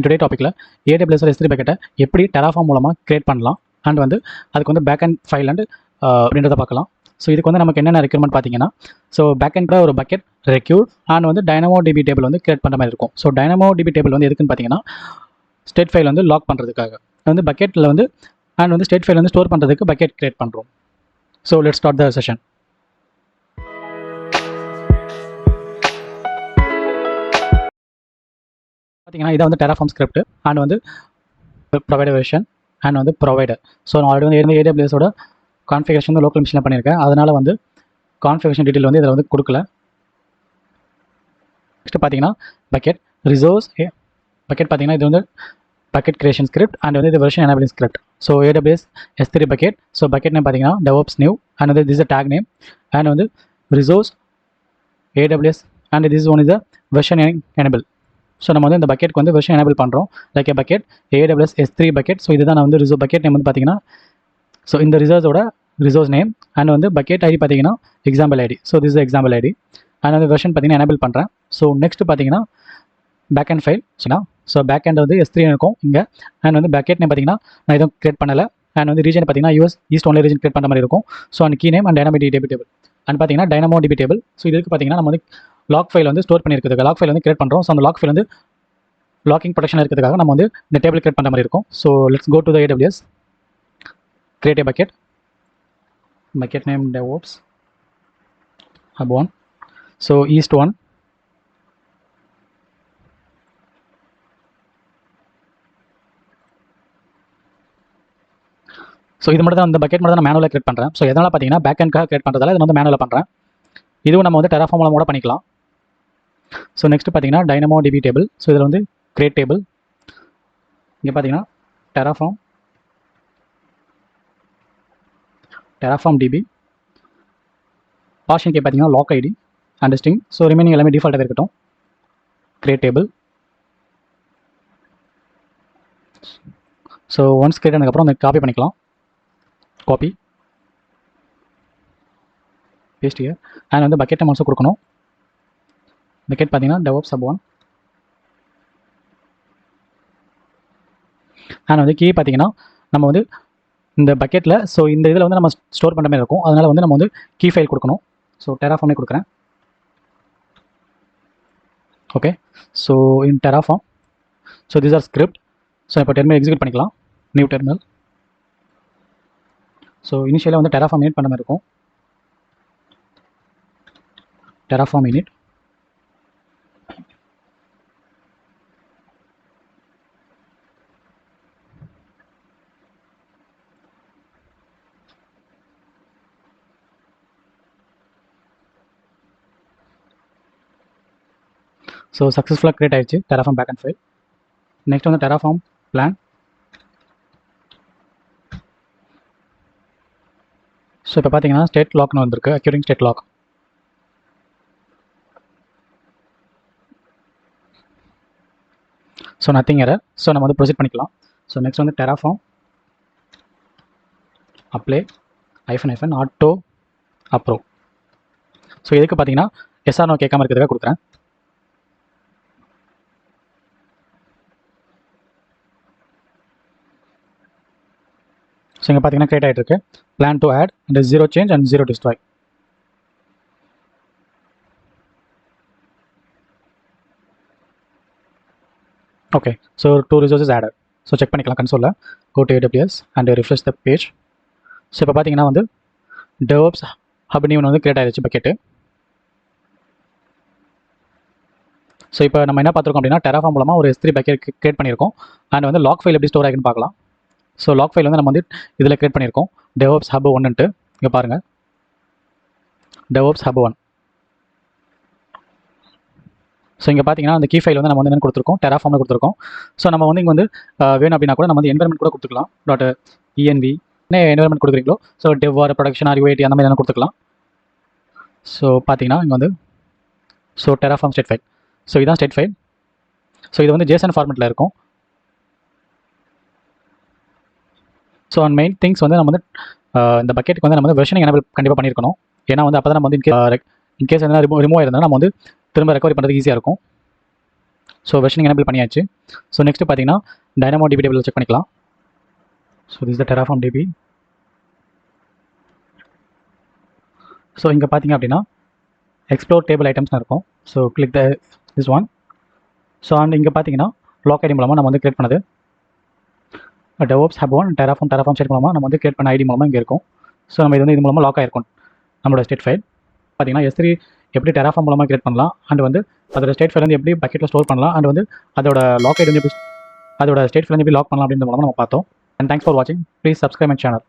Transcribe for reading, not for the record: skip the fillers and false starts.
Today டாப்பிக்கில் AWS S3 பக்கெட்டை எப்படி Terraform மூலமாக கிரியேட் பண்ணலாம் அண்ட் வந்து அதுக்கு வந்து பேக்கெண்ட் ஃபைல் அண்ட் அப்படின்றத பார்க்கலாம். ஸோ இதுக்கு வந்து நமக்கு என்னென்ன ரெக்யூர்மெண்ட் பார்த்தீங்கன்னா, ஸோ பேக்கெண்டில் ஒரு பக்கெட் ரெக்யூர் அண்ட் வந்து DynamoDB டேபிள் வந்து கிரியேட் பண்ணுற மாதிரி இருக்கும். ஸோ DynamoDB டேபிள் வந்து எதுக்குன்னு பார்த்தீங்கன்னா, ஸ்டேட் ஃபைல் வந்து லாக் பண்ணுறதுக்காக வந்து பக்கெட்டில் வந்து அண்ட் வந்து ஸ்டேட் ஃபைல் வந்து ஸ்டோர் பண்ணுறதுக்கு பக்கெட் கிரியேட் பண்ணுறோம். So let's start the session. பார்த்தீங்கன்னா இதை வந்து Terraform ஸ்கிரிப்ட் அண்ட் வந்து ப்ரொவைடர் வெர்ஷன் அண்ட் வந்து ப்ரொவைடர். ஸோ நான் ஆல்ரெடி வந்து AWSோட கான்ஃபிகரேஷன் வந்து லோக்கல் மிஷினில் பண்ணியிருக்கேன். அதனால் வந்து கான்ஃபிகரேஷன் டீட்டெயில் வந்து இதில் வந்து கொடுக்கல. நெக்ஸ்ட் பார்த்தீங்கன்னா பக்கெட் ரிசோர்ஸ் பக்கெட் பார்த்தீங்கன்னா இது வந்து பக்கெட் கிரியேஷன் ஸ்கிரிப்ட் அண்ட் வந்து இது version enabling script. So AWS S3 bucket. So bucket name பார்த்தீங்கன்னா DevOps நியூ அண்ட் வந்து திஸ் டேக் நேம் அண்ட் வந்து resource AWS and this one is the version enable. So நம்ம வந்து இந்த பக்கெட்டுக்கு வந்து வெர்ஷன் எனேபிள் பண்ணுறோம். Like a bucket AWS S3 bucket. So இதுதான் நான் வந்து பக்கெட் நேம் வந்து பார்த்தீங்கன்னா, ஸோ இந்த ரிசோர்ஸ் நேம் அண்ட் வந்து பக்கெட் ஐடி பார்த்தீங்கன்னா example ID. So this example ID and வந்து வெர்ஷன் பார்த்தீங்கன்னா எனேபிள் பண்ணுறேன். ஸோ நெக்ஸ்ட் பார்த்தீங்கன்னா பேக்கெண்ட் ஃபைல். ஸோ பேக்கெண்ட் வந்து S3 இருக்கும் இங்கே அண்ட் வந்து பக்கெட் நேம் பார்த்தீங்கன்னா நான் எதுவும் கிரியேட் பண்ணலை அண்ட் வந்து ரீஜன் பார்த்தீங்கன்னா US east only region create பண்ணுற மாதிரி இருக்கும். So and key name and DynamoDB table and பார்த்தீங்கன்னா DynamoDB டேபிள். ஸோ இதுக்கு பார்த்தீங்கன்னா நம்ம வந்து லாக் ஃபைல் வந்து ஸ்டோர் பண்ணியிருக்கிறதுக்கு லாக் ஃபைல் வந்து கிரியேட் பண்ணுறோம். ஸோ அந்த லாக் ஃபைல் வந்து லாக்கிங் ப்ரொடெக்ஷன் இருக்கிறதுக்காக நம்ம வந்து இந்த டேபிள் கிரியேட் பண்ணுற மாதிரி இருக்கும். So let's go to the AWS, create a bucket name DevOps hub 1. So east 1. So இது மட்டும் தான் அந்த பக்கெட் மட்டும் தான் நான் மேனுவலாக கிரியேட் பண்ணுறேன். ஸோ எதனால் பார்த்தீங்கன்னா பேக்கெண்ட்காக கிரியேட் பண்ணுறதால இதை வந்து மேனுவலாக பண்ணுறேன். இதுவும் நம்ம வந்து Terraform மூலம் கூட பண்ணிக்கலாம். ஸோ நெக்ஸ்ட் பார்த்தீங்கன்னா DynamoDB டேபிள். ஸோ இதில் வந்து கிரியேட் டேபிள். இங்கே பார்த்தீங்கன்னா Terraform DB பாஷன் கே பார்த்தீங்கன்னா lock ID and string. So remaining எல்லாமே டிஃபால்ட்டாக இருக்கட்டும். Create table. So once create ஆனதுக்கப்புறம் அந்த காப்பி பண்ணிக்கலாம். காப்பி பேஸ்ட் ஹியர் அண்ட் வந்து பக்கெட் நேம் ஆல்சோ கொடுக்கணும். பக்கெட் பார்த்தீங்கன்னா DevOps hub 1 அண்ட் வந்து கீ பார்த்தீங்கன்னா நம்ம வந்து இந்த பக்கெட்டில் ஸோ இந்த இதில் வந்து நம்ம ஸ்டோர் பண்ணுற மாதிரி இருக்கும். அதனால் வந்து நம்ம வந்து கீ ஃபைல் கொடுக்கணும். ஸோ Terraformலே கொடுக்குறேன். Okay. So in Terraform, so this are script. So இப்போ டெர்மினல் எக்ஸிக்யூட் பண்ணிக்கலாம். New terminal. ஸோ இனிஷியலாக வந்து Terraform init பண்ண மாதிரி இருக்கும். Terraform init. ஸோ சக்ஸஸ்ஃபுல்லாக கிரியேட் ஆயிடுச்சு Terraform பேக்கெண்ட் ஃபைல். நெக்ஸ்ட் வந்து Terraform பிளான். ஸோ இப்போ பார்த்தீங்கன்னா ஸ்டேட் லாக்னு வந்திருக்கு, acquiring state lock. So nothing error. So நம்ம வந்து ப்ரொசீட் பண்ணிக்கலாம். ஸோ நெக்ஸ்ட் வந்து Terraform apply -- auto approve. So இதுக்கு பார்த்தீங்கன்னா SR கேட்காம இருக்கிறதுக்காக கொடுக்குறேன். ஸோ இங்கே பார்த்தீங்கன்னா கிரியேட் ஆகிட்டு இருக்கு. Plan to add and 0 change and 0 destroy. Okay. So 2 resources added. So check பண்ணிக்கலாம் கன்சோலில். Go to AWS and refresh the page. So இப்போ பார்த்தீங்கன்னா வந்து DevOps hub நியூ வந்து கிரியேட் ஆகிடுச்சு பக்கெட்டு. ஸோ இப்போ நம்ம என்ன பார்த்துருக்கோம் அப்படின்னா Terraform மூலமாக ஒரு S3 பக்கெட் கிரியேட் பண்ணியிருக்கோம் அண்ட் வந்து லாக் ஃபைல் எப்படி ஸ்டோர் ஆகின்னு பார்க்கலாம். ஸோ லாக் ஃபைல் வந்து நம்ம வந்து இதில் கிரியேட் பண்ணியிருக்கோம். DevOps hub 1ன்ட்டு இங்கே பாருங்கள். DevOps hub 1. ஸோ இங்கே பார்த்தீங்கன்னா அந்த கீ ஃபைல் வந்து நம்ம வந்து என்னென்னு கொடுத்துருக்கோம், Terraformல கொடுத்துருக்கோம். ஸோ நம்ம வந்து இங்கே வந்து வேணும் அப்படின்னா கூட நம்ம வந்து என்வரன்மெண்ட் கூட கொடுத்துக்கலாம். .env என்ன என்வரன்மெண்ட் கொடுக்குறீங்களோ, so dev or production or UAT அந்த மாதிரி என்ன கொடுத்துக்கலாம். ஸோ பார்த்தீங்கன்னா இங்கே வந்து so Terraform state file. So இதுதான் ஸ்டேட் ஃபைல். ஸோ இது வந்து JSON ஃபார்மெட்டில் இருக்கும். ஸோ அண்ட் மெயின் திங்ஸ் வந்து நம்ம வந்து இந்த பக்கெட்டுக்கு வந்து நம்ம வந்து வெர்ஷனிங் எனேபிள் கண்டிப்பாக பண்ணியிருக்கணும். ஏன்னா வந்து அப்போ தான் நம்ம வந்து இன்கேஸ் எதனா ரிமூவ் ஆயிருந்தால் நம்ம வந்து திரும்ப ரெக்கவரி பண்ணுறதுக்கு ஈஸியாக இருக்கும். ஸோ வெர்ஷனிங் எனேபிள் பண்ணியாச்சு. ஸோ நெக்ஸ்ட் பார்த்தீங்கன்னா DynamoDB டேபிள் செக் பண்ணிக்கலாம். So this the Terraform DB. So இங்கே பார்த்தீங்க அப்படின்னா எக்ஸ்ப்ளோர் டேபிள் ஐட்டம்ஸ்னு இருக்கும். So click this one. So and இங்கே பார்த்தீங்கன்னா லாக் ஐடி மூலமாக நம்ம வந்து கிரியேட் பண்ணது DevOps Hub 1 Terraform ஸ்டேட் மூலமாக நம்ம வந்து கிரியேட் பண்ண ஐடி மூலமாக இங்கே இருக்கும். ஸோ நம்ம இது மூலமாக லாக் ஆகிருக்கும் நம்மளோட ஸ்டேட் ஃபைல். பார்த்தீங்கன்னா S3 எப்படி Terraform மூலமாக கிரியேட் பண்ணலாம் அண்ட் வந்து அதோட ஸ்டேட் ஃபைல் வந்து எப்படி பக்கெட்டில் ஸ்டோர் பண்ணலாம் அண்ட் வந்து அதோட லாக் ஐடி வந்து எப்படி அதோட ஸ்டேட் ஃபைல் வந்து எப்படி லாக் பண்ணலாம் அப்படின்ற மூலமாக நம்ம பார்த்தோம். அண்ட் தேங்க்ஸ் ஃபார் வாட்சிங். Please subscribe my channel.